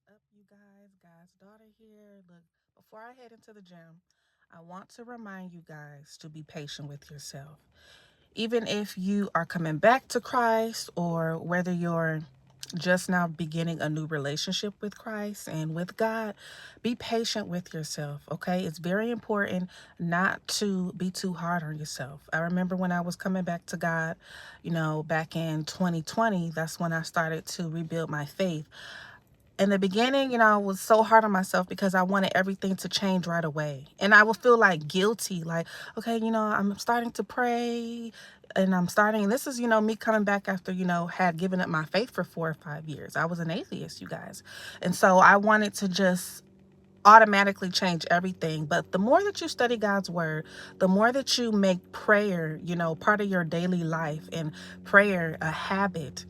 up, you guys? God's daughter here. Look, before I head into the gym, I want to remind you guys to be patient with yourself. Even if you are coming back to Christ or whether you're just now beginning a new relationship with Christ and with God, be patient with yourself, okay? It's very important not to be too hard on yourself. I remember when I was coming back to God, back in 2020, that's when I started to rebuild my faith. In the beginning, I was so hard on myself because I wanted everything to change right away. And I would feel like guilty, like, okay, I'm starting to pray and this is, me coming back after, had given up my faith for 4 or 5 years. I was an atheist, you guys. And so I wanted to just automatically change everything. But the more that you study God's word, the more that you make prayer, part of your daily life and prayer a habit,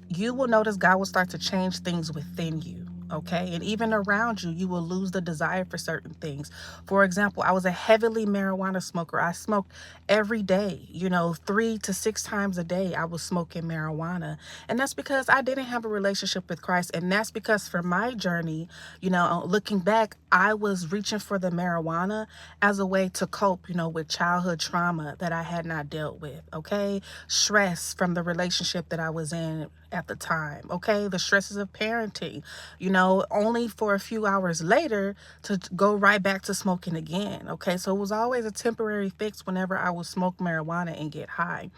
you will notice God will start to change things within you. Okay. And even around you, you will lose the desire for certain things. For example, I was a heavily marijuana smoker. I smoked every day, 3 to 6 times a day. I was smoking marijuana. And that's because I didn't have a relationship with Christ. And that's because for my journey, looking back, I was reaching for the marijuana as a way to cope, with childhood trauma that I had not dealt with. Okay. Stress from the relationship that I was in at the time. Okay. The stresses of parenting, only for a few hours later to go right back to smoking again. Okay. So it was always a temporary fix whenever I would smoke marijuana and get high.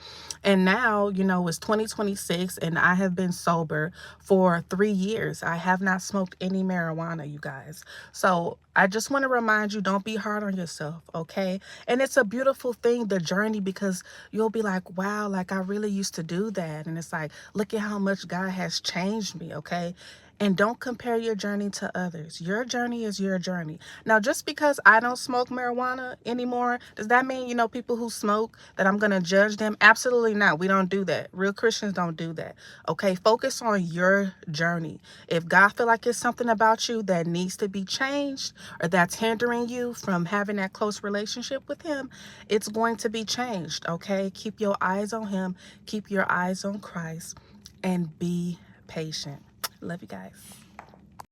And now, it's 2026 and I have been sober for 3 years. I have not smoked any marijuana, you guys. So I just want to remind you, don't be hard on yourself, okay? And it's a beautiful thing, the journey, because you'll be like, wow, like I really used to do that. And it's like, look at how much God has changed me, okay? And don't compare your journey to others. Your journey is your journey. Now, just because I don't smoke marijuana anymore, does that mean, people who smoke, that I'm going to judge them? Absolutely not. We don't do that. Real Christians don't do that. Okay, focus on your journey. If God feel like it's something about you that needs to be changed or that's hindering you from having that close relationship with him, it's going to be changed. Okay, keep your eyes on him. Keep your eyes on Christ and be patient. Love you guys.